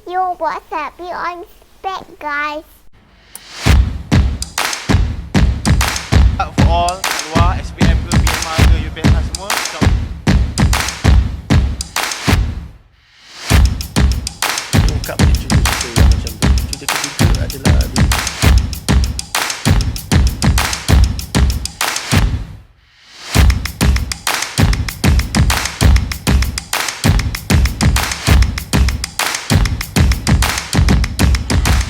Yo, what's up? You on spec, guys. For all kat luar, SPM ke, PMR ke, UPSR semua, ungkap balik cerita-cerita yang macam tu. Cerita ketiga adalah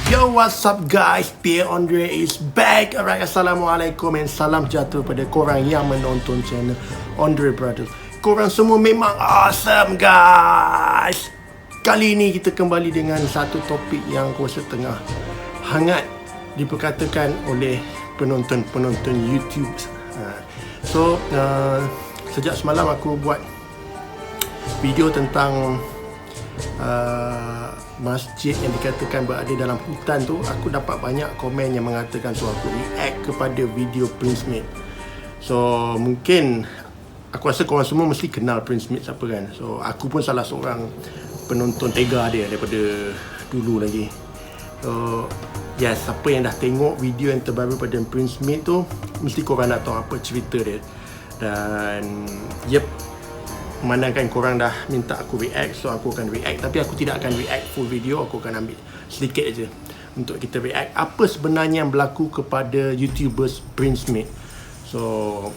Yo, what's up guys? Pierre Andre is back. Alright, Assalamualaikum and salam sejahtera pada korang yang menonton channel Andre Brothers. Korang semua memang awesome guys. Kali ini kita kembali dengan satu topik yang aku rasa tengah hangat diperkatakan oleh penonton-penonton YouTube. Sejak semalam aku buat video tentang masjid yang dikatakan berada dalam hutan tu. Aku dapat banyak komen yang mengatakan so aku react kepada video Prince Smith. So mungkin aku rasa korang semua mesti kenal Prince Smith siapa kan. So aku pun salah seorang penonton tega dia daripada dulu lagi. So yes, siapa yang dah tengok video yang terbaru pada Prince Smith tu, mesti korang nak tahu apa cerita dia. Dan yep, memandangkan korang dah minta aku react, so aku akan react. Tapi aku tidak akan react full video, aku akan ambil sedikit aja untuk kita react apa sebenarnya yang berlaku kepada YouTubers Prince Smith. So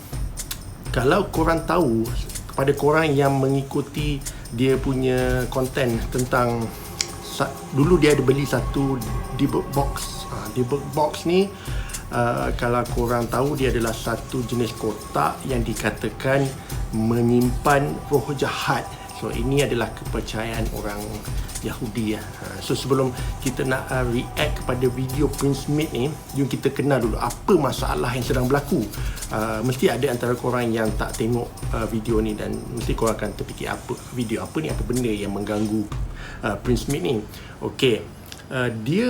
kalau korang tahu, kepada korang yang mengikuti dia punya konten tentang, dulu dia ada beli satu debug box. Debug box ni kalau korang tahu, dia adalah satu jenis kotak yang dikatakan menyimpan roh jahat. So ini adalah kepercayaan orang Yahudi ya. So sebelum kita nak react kepada video Prince Smith ni, jom kita kenal dulu apa masalah yang sedang berlaku. Mesti ada antara korang yang tak tengok video ni dan mesti korang akan terfikir apa video apa ni, apa benda yang mengganggu Prince Smith ni. Okey, dia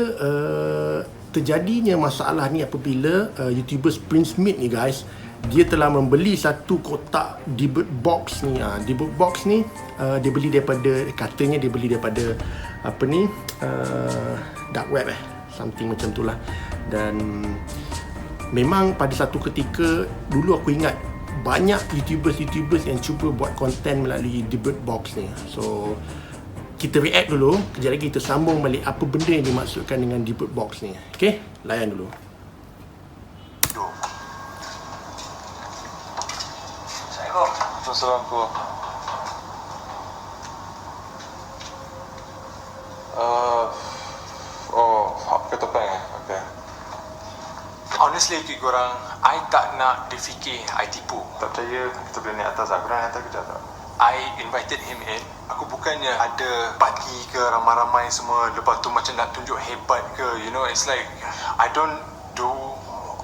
terjadinya masalah ni apabila YouTubers Prince Smith ni guys, dia telah membeli satu kotak debug box ni. Debug box ni dia beli daripada, katanya dia beli daripada apa ni, dark web something macam tu lah. Dan memang pada satu ketika dulu aku ingat banyak YouTubers yang cuba buat konten melalui debug box ni. So kita react dulu, kejap lagi kita sambung balik apa benda yang dimaksudkan dengan debug box ni. Okay, layan dulu. Assalamualaikum. Pakai topeng Okay. Honestly, korang, I tak nak difikir I tipu. Tak percaya kita boleh naik atas. Korang naik atas kejap tak? I invited him in. Aku bukannya ada party ke ramai-ramai semua, lepas tu macam nak tunjuk hebat ke. You know, it's like I don't do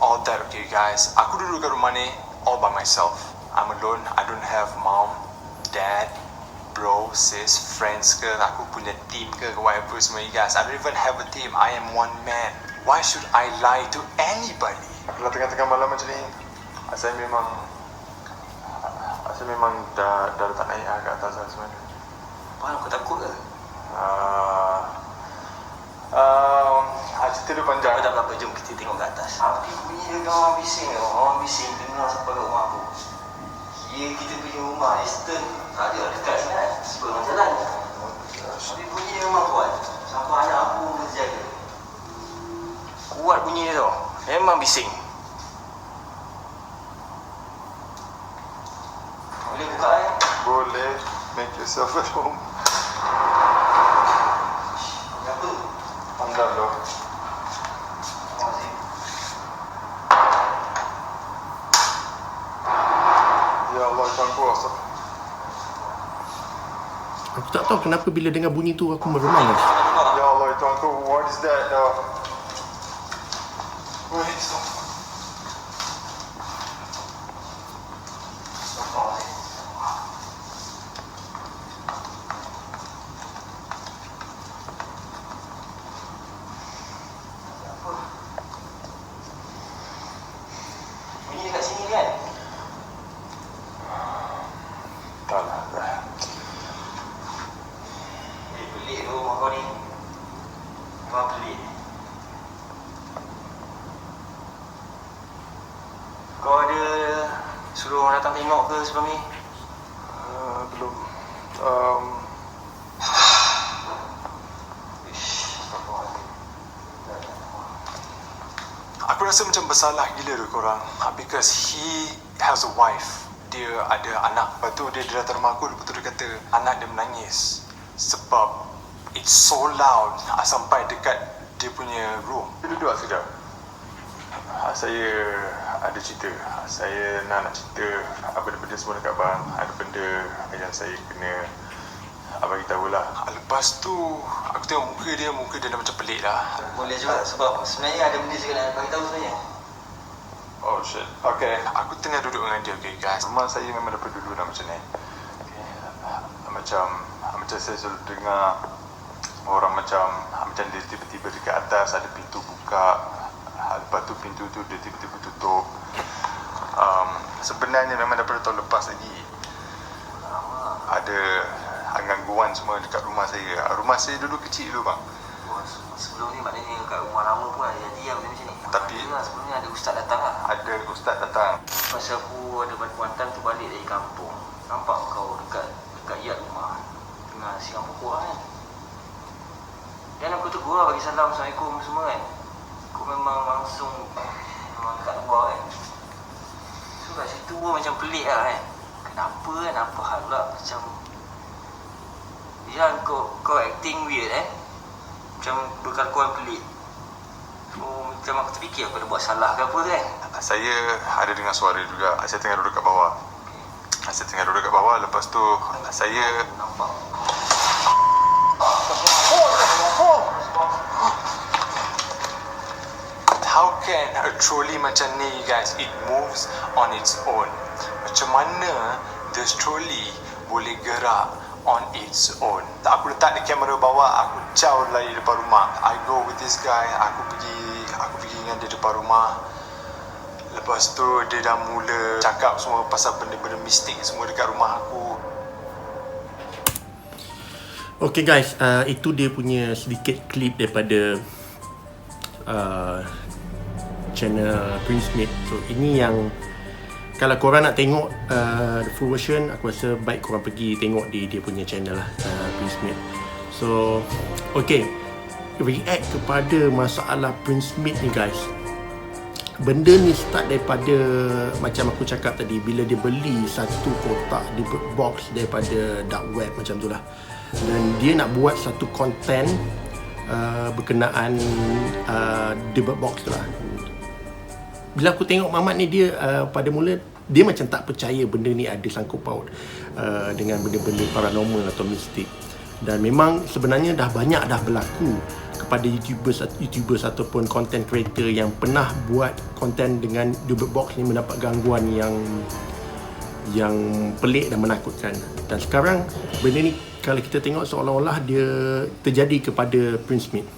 all that, okay guys. Aku duduk kat rumah ni all by myself. I'm alone. I don't have mom, dad, bro, sis, friends ke, aku punya team ke, whatever semua you guys. I don't even have a team. I am one man. Why should I lie to anybody? Kalau tengah-tengah malam macam ni, saya memang dah tak naik ke atas lah sebenarnya. Apa, kau takut ke? Cerita dia panjang. Dah berapa jom kita tengok ke atas. Tapi bunyi dia orang bising. Orang bising dengar sampai kat rumah aku. Kita punya rumah Eastern tak ada dekat sini kan, sebelum jalan. Tapi bunyi dia memang kuat. Sampai anak aku pun terjaga. Kuat bunyi dia tu. Memang bising. Boleh buka kan? Boleh. Make yourself at home. Apa? Pandang tu. Ya Allah, Tuanku, Aku tak tahu kenapa bila dengar bunyi tu aku meremang guys. Ya Allah, Tuanku, what is that now? Wait, stop. Bunyi dekat sini kan? Tak lah. Pelik tu rumah kau ni. Memang pelik. Kau ada suruh orang datang tengok ke sebelum ni? Belum. Aku rasa macam bersalah gila tu korang, because he has a wife. Dia ada anak. Lepas tu dia datang rumah aku, lepas tu dia kata anak dia menangis sebab it's so loud sampai dekat dia punya room. Dia duduk sekejap. Saya ada cerita. Saya nak cerita benda-benda semua dekat abang. Ada benda yang saya kena abang beritahu lah. Lepas tu aku tengok muka dia dah macam pelik lah. Boleh juga sebab sebenarnya ada benda juga nak bagi tahu sebenarnya. Oh shit. Okay, aku tengah duduk dengan dia, okay guys. Rumah saya memang daripada dulu dah macam ni. Okay. Macam saya selalu dengar orang macam dia tiba-tiba dekat atas ada pintu buka. Lepas tu pintu tu dia tiba-tiba tutup. Sebenarnya memang daripada tahun lepas lagi ada gangguan semua dekat rumah saya. Rumah saya dulu kecil dulu bang. Sebelum ni maknanya kat rumah lama pun ada diam macam ni. Tapi sebelum ni ada ustaz datang lah. Ada ustaz datang. Masa aku ada bantuan tu balik dari kampung, nampak kau dekat yard rumah tengah siang pokok kan. Dan aku tegur lah, bagi salam, Assalamualaikum semua kan. Kau memang langsung kat luar kan. So kat situ pun macam pelik lah kan. Kenapa hal pula macam Yan, kau acting weird macam berkelakuan pelik. So macam aku terfikir aku ada buat salah ke apa kan. Saya ada dengar suara juga. Saya tengah duduk kat bawah. Lepas tu saya nampak how can a trolley macam ni guys, it moves on its own. Macam mana this trolley boleh gerak on its own? Aku letak di kamera bawah, aku jauh dari depan rumah. I go with this guy, aku pergi dengan dia depan rumah. Lepas tu dia dah mula cakap semua pasal benda-benda mistik semua dekat rumah aku. Okay guys, itu dia punya sedikit klip daripada channel Prince Smith. So ini yang kalau korang nak tengok the full version, aku rasa baik korang pergi tengok di dia punya channel lah, Prince Smith. So okay, react kepada masalah Prince Smith ni guys. Benda ni start daripada macam aku cakap tadi, bila dia beli satu kotak di box daripada dark web macam tu lah. Dan dia nak buat satu content berkenaan the bird box tu lah. Bila aku tengok Mamat ni, dia pada mula dia macam tak percaya benda ni ada sangkut paut dengan benda-benda paranormal atau mistik. Dan memang sebenarnya dah banyak dah berlaku kepada YouTubers ataupun content creator yang pernah buat konten dengan the bird box ni mendapat gangguan yang pelik dan menakutkan. Dan sekarang benda ni kalau kita tengok seolah-olah dia terjadi kepada Prince Smith.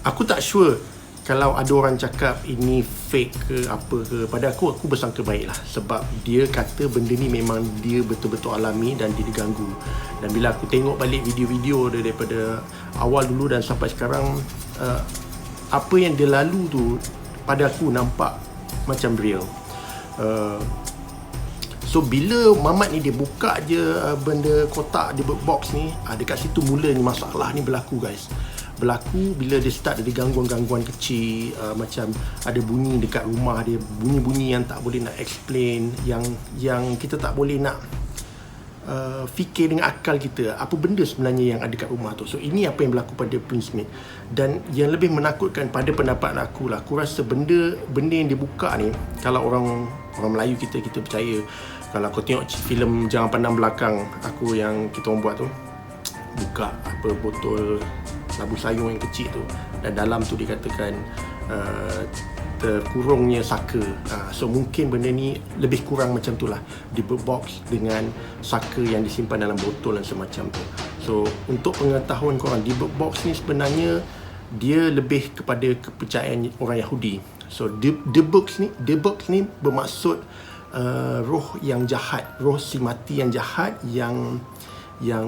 Aku tak sure kalau ada orang cakap ini fake ke apa ke. Pada aku bersangka baik lah, sebab dia kata benda ni memang dia betul-betul alami dan dia diganggu. Dan bila aku tengok balik video-video dia daripada awal dulu dan sampai sekarang, apa yang dia lalu tu pada aku nampak macam real. So bila Mamat ni dia buka je benda kotak di box ni, dekat situ mula ni masalah ni berlaku guys. Berlaku bila dia start ada gangguan-gangguan kecil, macam ada bunyi dekat rumah dia, bunyi-bunyi yang tak boleh nak explain, yang kita tak boleh nak fikir dengan akal kita apa benda sebenarnya yang ada kat rumah tu. So ini apa yang berlaku pada Prince Smith. Dan yang lebih menakutkan pada pendapat aku lah, aku rasa benda yang dia buka ni, kalau orang Melayu kita percaya. Kalau kau tengok filem Jangan Pandang Belakang aku yang kita orang buat tu, buka apa botol labu sayur yang kecil tu, dan dalam tu dikatakan terkurungnya saka. So mungkin benda ni lebih kurang macam tu lah, di box dengan saka yang disimpan dalam botol dan semacam tu. So untuk pengetahuan korang, di box ni sebenarnya dia lebih kepada kepercayaan orang Yahudi. So the box ni bermaksud roh yang jahat, roh si mati yang jahat yang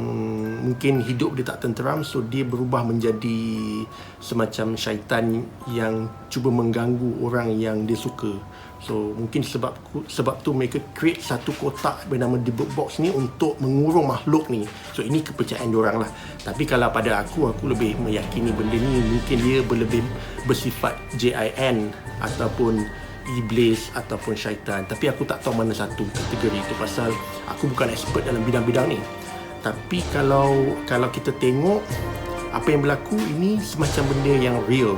mungkin hidup dia tak tenteram, so dia berubah menjadi semacam syaitan yang cuba mengganggu orang yang dia suka. So mungkin sebab tu mereka create satu kotak bernama The Bird Box ni untuk mengurung makhluk ni. So ini kepercayaan diorang lah. Tapi kalau pada aku lebih meyakini benda ni mungkin dia lebih bersifat JIN ataupun iblis ataupun syaitan. Tapi aku tak tahu mana satu kategori tu, pasal aku bukan expert dalam bidang-bidang ni. Tapi kalau kita tengok apa yang berlaku, ini semacam benda yang real.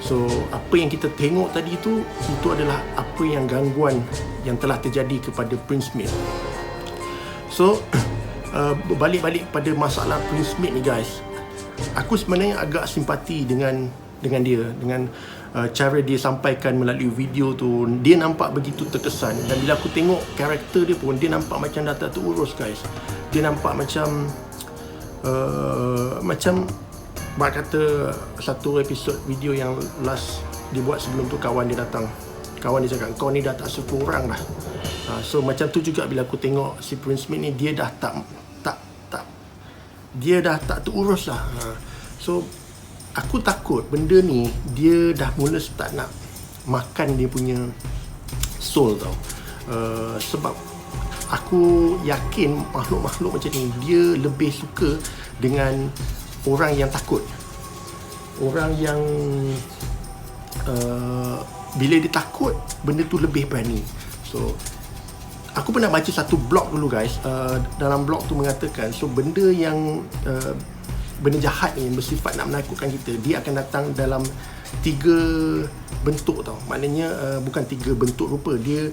So apa yang kita tengok tadi itu adalah apa yang gangguan yang telah terjadi kepada Prince Smith. So balik pada masalah Prince Smith ni guys, aku sebenarnya agak simpati dengan dia, dengan cara dia sampaikan melalui video tu. Dia nampak begitu terkesan, dan bila aku tengok karakter dia pun, dia nampak macam dah tak terurus guys. Dia nampak macam Mak kata satu episod video yang last dia buat sebelum tu, kawan dia datang, kawan dia cakap, kau ni dah tak suka orang dah. So macam tu juga bila aku tengok si Prince Smith ni, dia dah tak terurus lah. So aku takut benda ni dia dah mula start nak makan dia punya soul tau. Sebab aku yakin makhluk-makhluk macam ni dia lebih suka dengan orang yang takut, orang yang bila dia takut, benda tu lebih berani. So aku pernah baca satu blog dulu guys, dalam blog tu mengatakan, so benda yang benda jahat ni yang bersifat nak menakutkan kita, dia akan datang dalam 3 bentuk tau. Maknanya bukan 3 bentuk rupa. Dia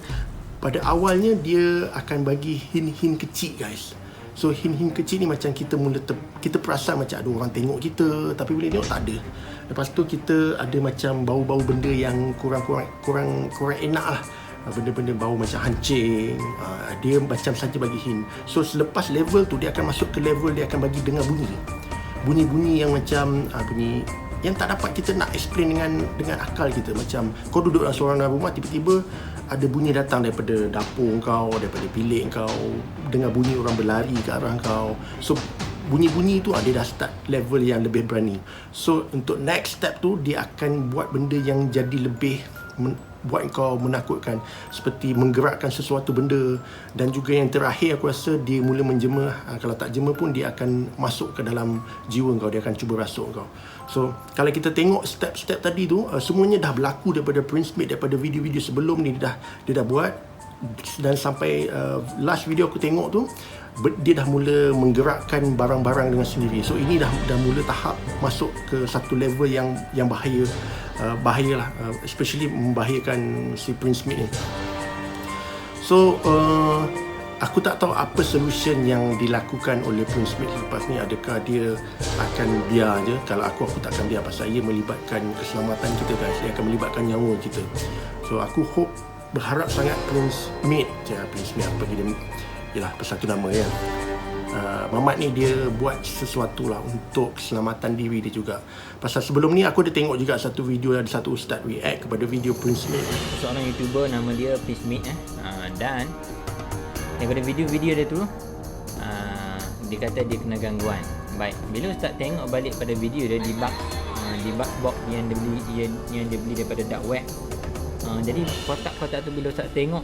pada awalnya dia akan bagi hint-hint kecil guys. So hint-hint kecil ni macam kita kita perasan macam ada orang tengok kita, tapi bila tengok tak ada. Lepas tu kita ada macam bau-bau benda yang kurang enak lah. Benda-benda bau macam hancing. Dia macam saja bagi hint. So selepas level tu dia akan masuk ke level dia akan bagi dengar bunyi yang macam bunyi yang tak dapat kita nak explain dengan akal kita. Macam kau duduk dalam seorang rumah, tiba-tiba ada bunyi datang daripada dapur kau, daripada bilik kau, dengar bunyi orang berlari ke arah kau. So bunyi-bunyi tu dia dah start level yang lebih berani. So untuk next step tu, dia akan buat benda yang jadi lebih buat kau menakutkan, seperti menggerakkan sesuatu benda. Dan juga yang terakhir aku rasa dia mula menjema. Kalau tak jema pun dia akan masuk ke dalam jiwa kau, dia akan cuba rasuk kau. So kalau kita tengok step-step tadi tu, semuanya dah berlaku daripada Prince Smith, daripada video-video sebelum ni dia dah buat. Dan sampai last video aku tengok tu, dia dah mula menggerakkan barang-barang dengan sendiri. So ini dah mula tahap masuk ke satu level yang bahayalah, especially membahayakan si Prince Smith ni. So aku tak tahu apa solution yang dilakukan oleh Prince Smith lepas ni. Adakah dia akan biar je? Kalau aku takkan biar, pasal ia melibatkan keselamatan kita guys. Dia akan melibatkan nyawa kita. So aku berharap sangat Prince Smith apa dia, yalah persatu nama ya. Mamat ni dia buat sesuatu lah untuk keselamatan diri dia juga. Pasal sebelum ni aku ada tengok juga satu video, ada satu ustaz react kepada video Prince Smith. Seorang YouTuber nama dia Prince Smith dan daripada video-video dia tu dia kata dia kena gangguan. Baik, bila ustaz tengok balik pada video dia di bug box yang dia beli daripada dark web, jadi kotak-kotak tu bila ustaz tengok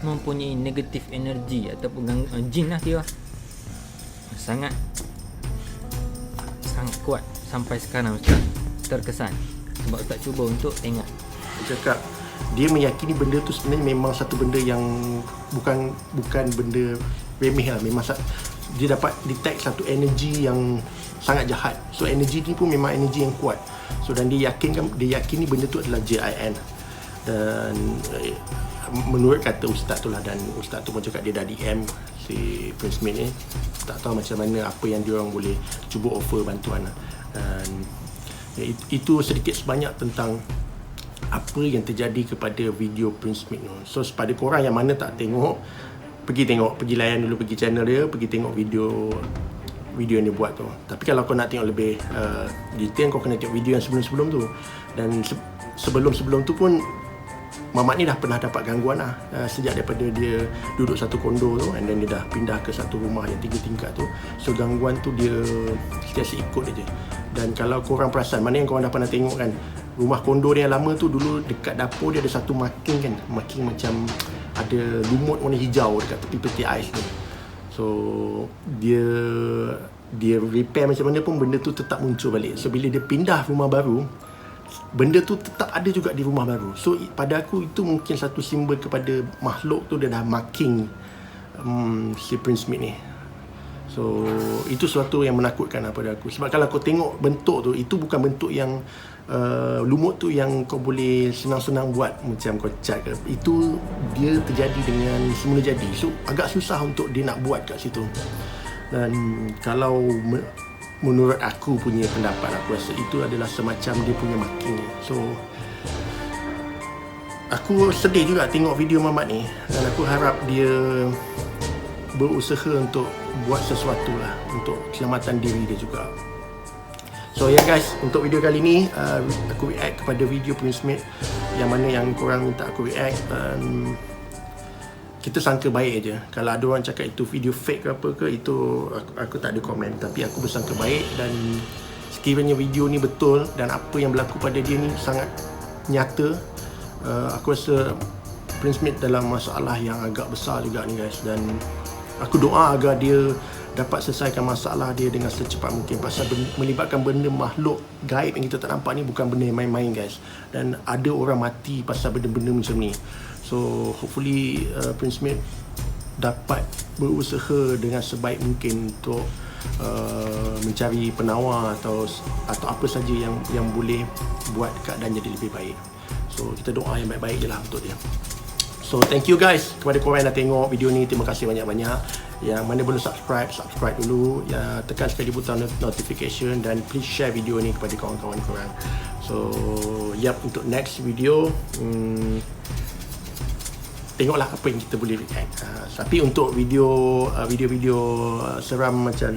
mempunyai negatif energi ataupun jin lah dia, sangat kuat. Sampai sekarang ustaz terkesan sebab ustaz cuba untuk tengok. Dia cakap dia meyakini benda tu sebenarnya memang satu benda yang bukan benda remeh lah. Memang dia dapat detect satu energi yang sangat jahat. So energi ni pun memang energi yang kuat. So dan dia yakini benda tu adalah JIN. Dan menurut kata ustaz tu lah, dan ustaz tu pun cakap dia dah DM si Prince Smith ni, tak tahu macam mana apa yang diorang boleh cuba offer bantuan lah. Dan itu sedikit sebanyak tentang apa yang terjadi kepada video Prince Smith tu. So pada korang yang mana tak tengok, pergi layan dulu, pergi channel dia, pergi tengok video yang dia buat tu. Tapi kalau kau nak tengok lebih detail, kau kena tengok video yang sebelum-sebelum tu. Dan sebelum-sebelum tu pun Mamat ni dah pernah dapat gangguan lah sejak daripada dia duduk satu kondo tu, and then dia dah pindah ke satu rumah yang 3 tingkat tu. So gangguan tu dia sentiasa ikut je. Dan kalau korang perasan, mana yang korang dah pernah tengok kan, rumah kondo dia yang lama tu, dulu dekat dapur dia ada satu marking kan, marking macam ada lumut warna hijau dekat tepi peti ais tu. So dia repair macam mana pun benda tu tetap muncul balik. So bila dia pindah rumah baru, benda tu tetap ada juga di rumah baru. So pada aku itu mungkin satu simbol kepada makhluk tu dia dah marking si Prince Smith ni. So itu sesuatu yang menakutkan pada aku. Sebab kalau kau tengok bentuk tu, itu bukan bentuk yang lumut tu yang kau boleh senang-senang buat macam kau cat ke. Itu dia terjadi dengan semula jadi. So agak susah untuk dia nak buat kat situ. Dan kalau menurut aku punya pendapat, aku rasa itu adalah semacam dia punya marking. So aku sedih juga tengok video Mamat ni, dan aku harap dia berusaha untuk buat sesuatu lah untuk keselamatan diri dia juga. So ya guys, untuk video kali ni aku react kepada video Prince Smith yang mana yang korang minta aku react. Kita sangka baik aja. Kalau ada orang cakap itu video fake ke apa ke, itu aku tak ada komen. Tapi aku bersangka baik, dan sekiranya video ni betul dan apa yang berlaku pada dia ni sangat nyata, aku rasa Prince Smith dalam masalah yang agak besar juga ni guys. Dan aku doa agar dia dapat selesaikan masalah dia dengan secepat mungkin. Pasal melibatkan benda makhluk gaib yang kita tak nampak ni bukan benda yang main-main guys. Dan ada orang mati pasal benda-benda macam ni. So hopefully Prince Smith dapat berusaha dengan sebaik mungkin untuk mencari penawar atau apa saja yang boleh buat keadaan jadi lebih baik. So kita doa yang baik-baik je lah untuk dia. So thank you guys kepada korang yang dah tengok video ni. Terima kasih banyak-banyak. Yang mana belum subscribe dulu. Ya, tekan sekali butang notification, dan please share video ni kepada kawan-kawan korang. So yap, untuk next video tengoklah apa yang kita boleh react. Tapi untuk video seram macam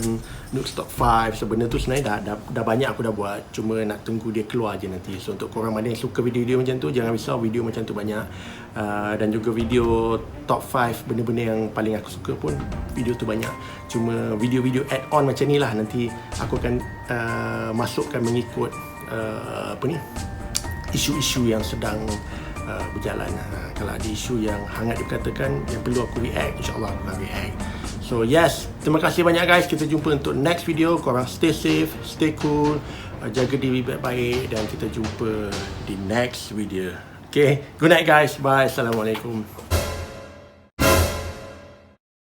Nooks Top 5, sebenarnya tu sebenarnya dah banyak aku dah buat. Cuma nak tunggu dia keluar je nanti. So untuk korang mana yang suka video-video macam tu, jangan risau, video macam tu banyak. Dan juga video Top 5 benda-benda yang paling aku suka pun, video tu banyak. Cuma video-video add-on macam ni lah nanti aku akan masukkan mengikut isu-isu yang sedang berjalan. Kalau ada isu yang hangat dikatakan yang perlu aku react, insyaAllah aku akan react. So yes, terima kasih banyak guys. Kita jumpa untuk next video. Korang stay safe, stay cool, jaga diri baik-baik, dan kita jumpa di next video. Okay, good night guys. Bye. Assalamualaikum.